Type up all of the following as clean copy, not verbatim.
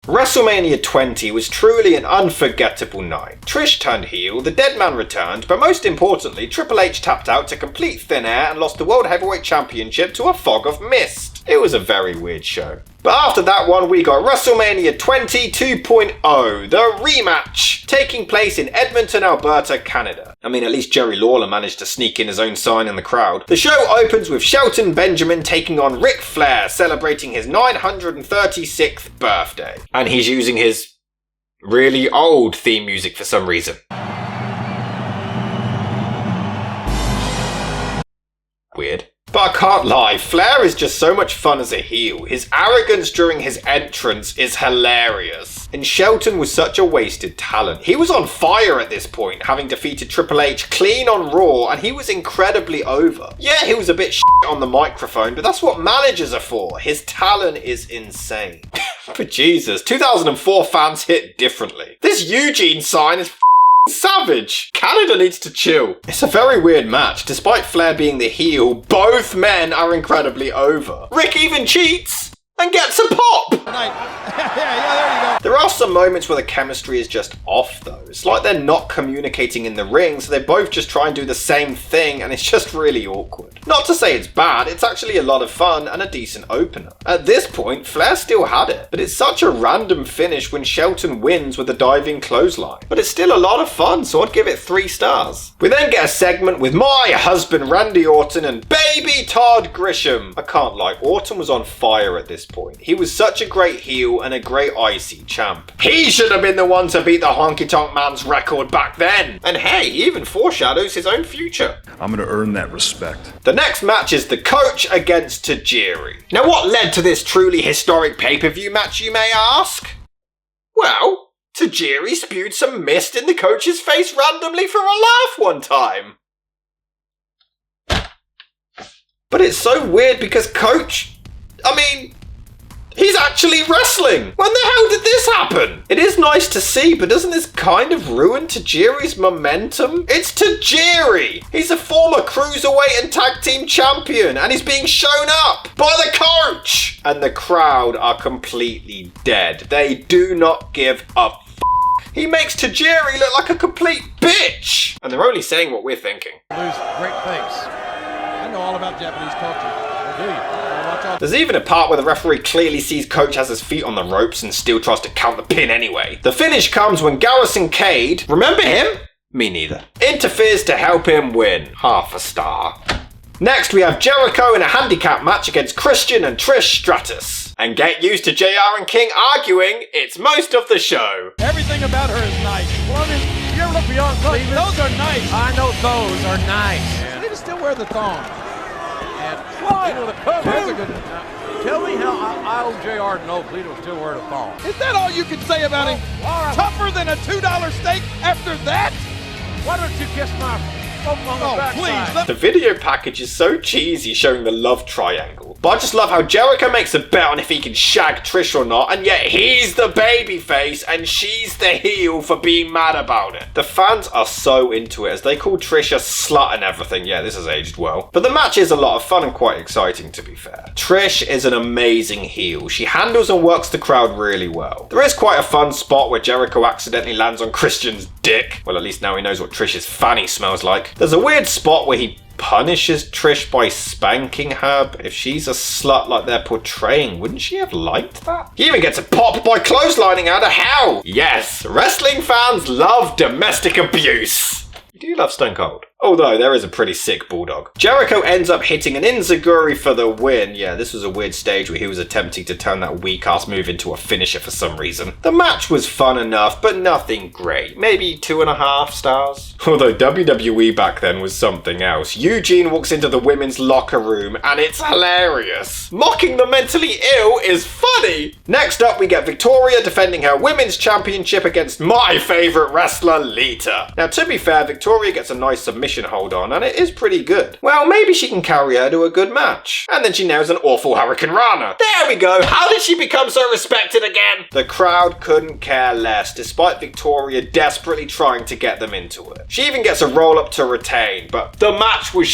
WrestleMania 20 was truly an unforgettable night. Trish turned heel, the dead man returned, but most importantly, Triple H tapped out to complete thin air and lost the World Heavyweight Championship to a fog of mist. It was a very weird show. But after that one, we got WrestleMania 20 2.0, the rematch, taking place in Edmonton, Alberta, Canada. I mean, at least Jerry Lawler managed to sneak in his own sign in the crowd. The show opens with Shelton Benjamin taking on Ric Flair, celebrating his 936th birthday. And he's using his really old theme music for some reason. Weird. But I can't lie, Flair is just so much fun as a heel. His arrogance during his entrance is hilarious. And Shelton was such a wasted talent. He was on fire at this point, having defeated Triple H clean on Raw, and he was incredibly over. Yeah, he was a bit on the microphone, but that's what managers are for. His talent is insane. But Jesus, 2004 fans hit differently. This Eugene sign is savage. Canada needs to chill. It's a very weird match. Despite Flair being the heel, both men are incredibly over. Rick even cheats and gets a pop. Yeah, there you go. There are some moments where the chemistry is just off though. It's like they're not communicating in the ring, so they both just try and do the same thing, and it's just really awkward. Not to say it's bad, it's actually a lot of fun and a decent opener. At this point, Flair still had it, but it's such a random finish when Shelton wins with a diving clothesline. But it's still a lot of fun, so I'd give it 3 stars. We then get a segment with my husband Randy Orton and baby Todd Grisham. I can't lie, Orton was on fire at this point. He was such a great heel and a great IC champ. He should have been the one to beat the Honky Tonk Man's record back then. And hey, he even foreshadows his own future. I'm gonna earn that respect. The next match is the Coach against Tajiri. Now what led to this truly historic pay-per-view match, you may ask? Well, Tajiri spewed some mist in the Coach's face randomly for a laugh one time. But it's so weird because Coach, he's actually wrestling! When the hell did this happen? It is nice to see, but doesn't this kind of ruin Tajiri's momentum? It's Tajiri! He's a former Cruiserweight and Tag Team Champion, and he's being shown up by the Coach! And the crowd are completely dead. They do not give a f***. He makes Tajiri look like a complete bitch! And they're only saying what we're thinking. Lose great things. I know all about Japanese culture. I do. There's even a part where the referee clearly sees Coach has his feet on the ropes and still tries to count the pin anyway. The finish comes when Garrison Cade, remember him? Me neither. Interferes to help him win. Half a star. Next we have Jericho in a handicap match against Christian and Trish Stratus. And get used to JR and King arguing, it's most of the show. Everything about her is nice. Well, you ever look beyond cleavage? Those are nice. I know those are nice. Lita still wear the thong. One, that's a good one. Tell me how I owe JR to know Lita will still wear the thong. Is that all you can say about him? Right. Tougher than a $2 steak after that? Why don't you kiss my phone on the backside? The video package is so cheesy, showing the love triangle. But I just love how Jericho makes a bet on if he can shag Trish or not, and yet he's the babyface and she's the heel for being mad about it. The fans are so into it as they call Trish a slut and everything. Yeah, this has aged well. But the match is a lot of fun and quite exciting, to be fair. Trish is an amazing heel. She handles and works the crowd really well. There is quite a fun spot where Jericho accidentally lands on Christian's dick. Well, at least now he knows what Trish's fanny smells like. There's a weird spot where he punishes Trish by spanking her, but if she's a slut like they're portraying, wouldn't she have liked that? He even gets a pop by clotheslining out of hell! Yes, wrestling fans love domestic abuse! You do love Stone Cold. Although there is a pretty sick bulldog. Jericho ends up hitting an enziguri for the win. Yeah, this was a weird stage where he was attempting to turn that weak ass move into a finisher for some reason. The match was fun enough, but nothing great. Maybe 2.5 stars. Although WWE back then was something else. Eugene walks into the women's locker room and it's hilarious. Mocking the mentally ill is funny. Next up we get Victoria defending her women's championship against my favourite wrestler, Lita. Now to be fair, Victoria gets a nice submission hold on, and it is pretty good. Well, maybe she can carry her to a good match. And then she nails an awful Hurricane Rana. There we go. How did she become so respected again? The crowd couldn't care less, despite Victoria desperately trying to get them into it. She even gets a roll up to retain, but the match was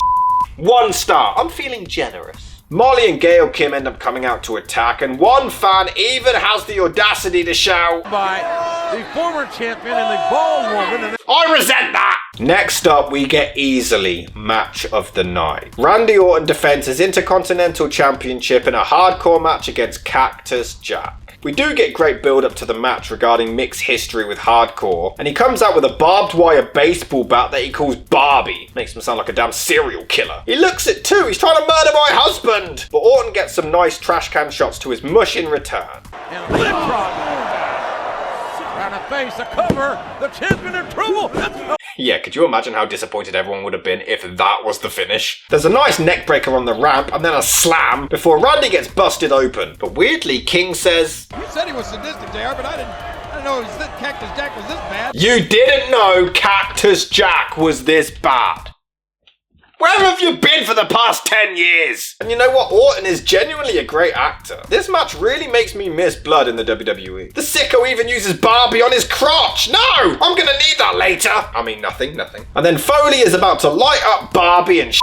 1 star. I'm feeling generous. Molly and Gail Kim end up coming out to attack, and one fan even has the audacity to shout, by the former champion and the bald woman. I resent that! Next up, we get easily match of the night. Randy Orton defends his Intercontinental Championship in a hardcore match against Cactus Jack. We do get great build up to the match regarding Mick's history with hardcore, and he comes out with a barbed wire baseball bat that he calls Barbie. Makes him sound like a damn serial killer. He looks it too, he's trying to murder my husband! But Orton gets some nice trash can shots to his mush in return. And lip drop. Trying to face the cover, the champion in trouble. Yeah, could you imagine how disappointed everyone would have been if that was the finish? There's a nice neck breaker on the ramp and then a slam before Randy gets busted open. But weirdly, King says, You said he was sadistic, JR, but I didn't know Cactus Jack was this bad. You didn't know Cactus Jack was this bad. Where have you been for the past 10 years? And you know what? Orton is genuinely a great actor. This match really makes me miss blood in the WWE. The sicko even uses Barbie on his crotch. No! I'm gonna need that later. I mean, nothing. And then Foley is about to light up Barbie and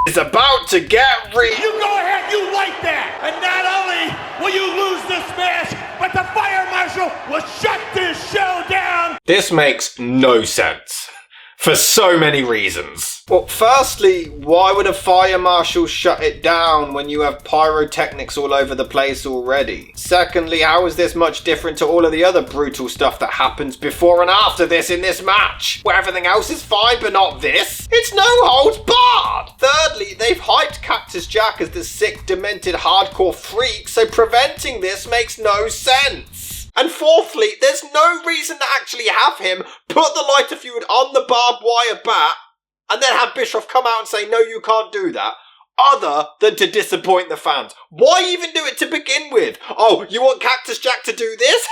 is about to get real. You go ahead, you like that. And not only will you lose this match, but the fire marshal will shut this show down. This makes no sense. For so many reasons. Well, firstly, why would a fire marshal shut it down when you have pyrotechnics all over the place already? Secondly, how is this much different to all of the other brutal stuff that happens before and after this in this match? Where everything else is fine but not this? It's no holds barred! Thirdly, they've hyped Cactus Jack as the sick, demented, hardcore freak, so preventing this makes no sense. And fourthly, there's no reason to actually have him put the lighter fluid on the barbed wire bat and then have Bischoff come out and say, no, you can't do that, other than to disappoint the fans. Why even do it to begin with? Oh, you want Cactus Jack to do this?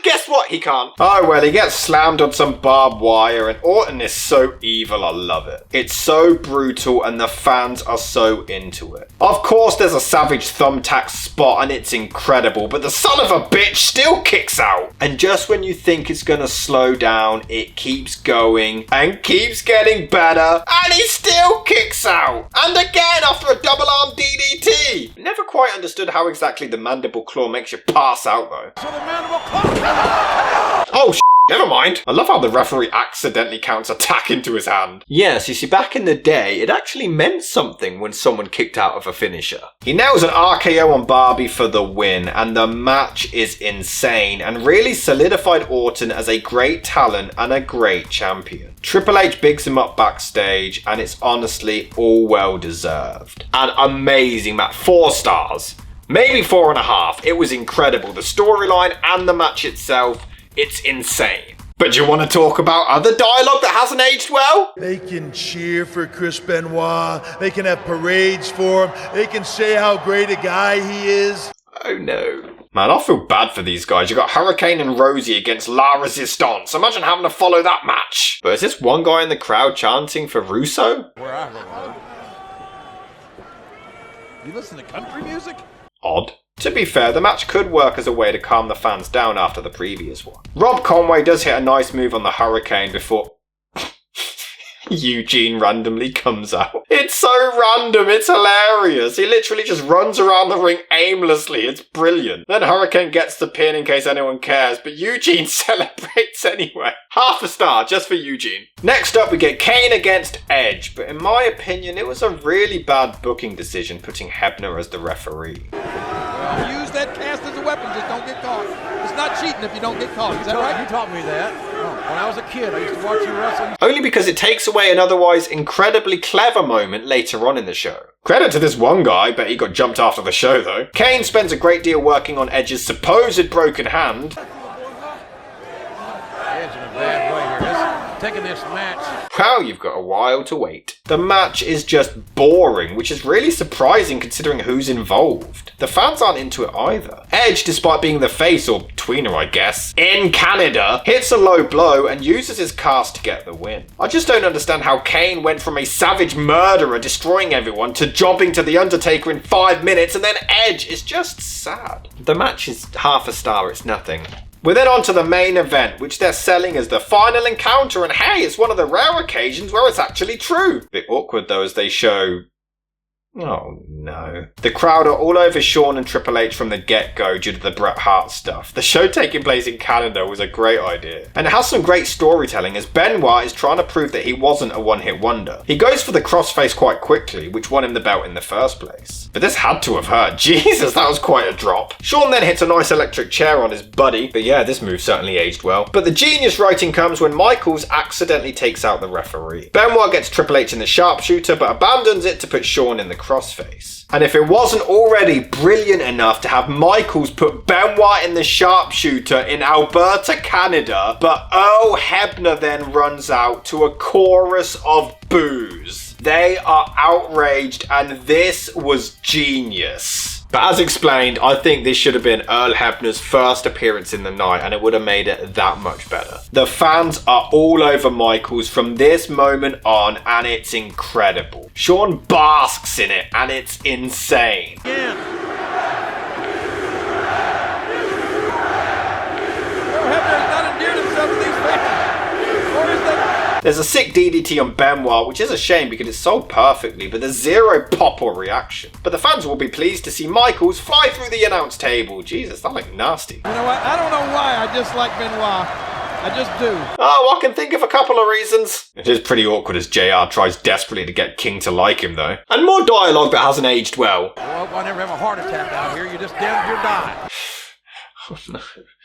Guess what? He can't. Oh, well, he gets slammed on some barbed wire, and Orton is so evil, I love it. It's so brutal, and the fans are so into it. Of course, there's a savage thumbtack spot, and it's incredible, but the son of a bitch still kicks out. And just when you think it's gonna slow down, it keeps going, and keeps getting better, and he still kicks out. And again, after a double arm DDT. Never quite understood how exactly the mandible claw makes you pass out though. So the mandible claw. Oh, never mind. I love how the referee accidentally counts attack into his hand. Yes, you see, back in the day, it actually meant something when someone kicked out of a finisher. He nails an RKO on Barbie for the win, and the match is insane and really solidified Orton as a great talent and a great champion. Triple H bigs him up backstage, and it's honestly all well deserved. An amazing match. 4 stars. Maybe 4.5. It was incredible. The storyline and the match itself, it's insane. But do you want to talk about other dialogue that hasn't aged well? They can cheer for Chris Benoit. They can have parades for him. They can say how great a guy he is. Oh no. Man, I feel bad for these guys. You got Hurricane and Rosie against La Resistance. Imagine having to follow that match. But is this one guy in the crowd chanting for Russo? Where I heard. You listen to country music? Odd. To be fair, the match could work as a way to calm the fans down after the previous one. Rob Conway does hit a nice move on the Hurricane before Eugene randomly comes out. It's so random, it's hilarious. He literally just runs around the ring aimlessly. It's brilliant. Then Hurricane gets the pin in case anyone cares, but Eugene celebrates anyway. 1/2 star just for Eugene. Next up, we get Kane against Edge, but in my opinion, it was a really bad booking decision putting Hebner as the referee. Well, use that cast as a weapon, just don't get caught. It's not cheating if you don't get caught. Is that right? You taught me that. When I was a kid, I used to watch you wrestle. Only because it takes away an otherwise incredibly clever moment later on in the show. Credit to this one guy, bet he got jumped after the show though. Kane spends a great deal working on Edge's supposed broken hand. Edge in a bad way here. Taking this match. Wow, you've got a while to wait. The match is just boring, which is really surprising considering who's involved. The fans aren't into it either. Edge, despite being the face, or tweener I guess, in Canada, hits a low blow and uses his cast to get the win. I just don't understand how Kane went from a savage murderer destroying everyone to jobbing to The Undertaker in 5 minutes, and then Edge is just sad. The match is 1/2 star, it's nothing. We're then on to the main event, which they're selling as the final encounter, and hey, it's one of the rare occasions where it's actually true. Bit awkward though as they show... Oh no. no. The crowd are all over Shawn and Triple H from the get-go due to the Bret Hart stuff. The show taking place in Canada was a great idea. And it has some great storytelling as Benoit is trying to prove that he wasn't a one-hit wonder. He goes for the crossface quite quickly, which won him the belt in the first place. But this had to have hurt. Jesus, that was quite a drop. Shawn then hits a nice electric chair on his buddy. But yeah, this move certainly aged well. But the genius writing comes when Michaels accidentally takes out the referee. Benoit gets Triple H in the sharpshooter, but abandons it to put Shawn in the crossface. And if it wasn't already brilliant enough to have Michaels put Benoit in the sharpshooter in Alberta, Canada, but Earl Hebner then runs out to a chorus of boos. They are outraged, and this was genius. But as explained, I think this should have been Earl Hebner's first appearance in the night, and it would have made it that much better. The fans are all over Michaels from this moment on, and it's incredible. Shawn basks in it, and it's insane. Earl Hebner has not endeared himself to these fans. Or is that... There's a sick DDT on Benoit, which is a shame because it's sold perfectly, but there's zero pop or reaction. But the fans will be pleased to see Michaels fly through the announce table. Jesus, that looked nasty. You know what? I don't know why I dislike Benoit. I just do. Oh, I can think of a couple of reasons. It is pretty awkward as JR tries desperately to get King to like him, though. And more dialogue that hasn't aged well. Well, I never have a heart attack out here. You just damn near die. Oh, no.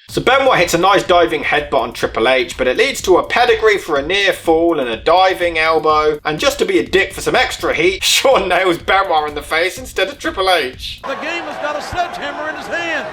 So Benoit hits a nice diving headbutt on Triple H, but it leads to a pedigree for a near fall and a diving elbow. And just to be a dick for some extra heat, Shawn nails Benoit in the face instead of Triple H. The game has got a sledgehammer in his hand.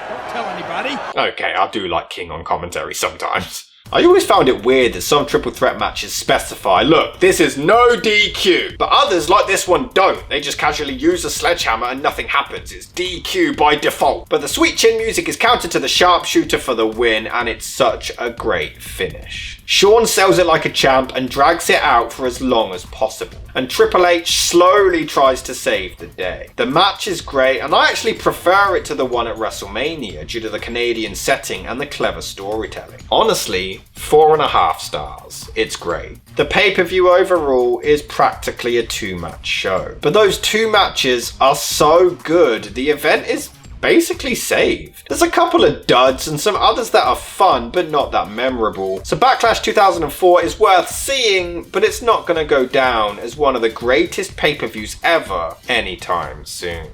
Don't tell anybody. Okay, I do like King on commentary sometimes. I always found it weird that some triple threat matches specify, look, this is no DQ. But others, like this one, don't. They just casually use a sledgehammer and nothing happens. It's DQ by default. But the sweet chin music is countered to the sharpshooter for the win, and it's such a great finish. Shawn sells it like a champ and drags it out for as long as possible. And Triple H slowly tries to save the day. The match is great, and I actually prefer it to the one at WrestleMania due to the Canadian setting and the clever storytelling. Honestly, 4.5 stars. It's great. The pay-per-view overall is practically a 2-match show. But those 2 matches are so good, the event is basically saved. There's a couple of duds and some others that are fun but not that memorable. So Backlash 2004 is worth seeing, but it's not going to go down as one of the greatest pay-per-views ever anytime soon.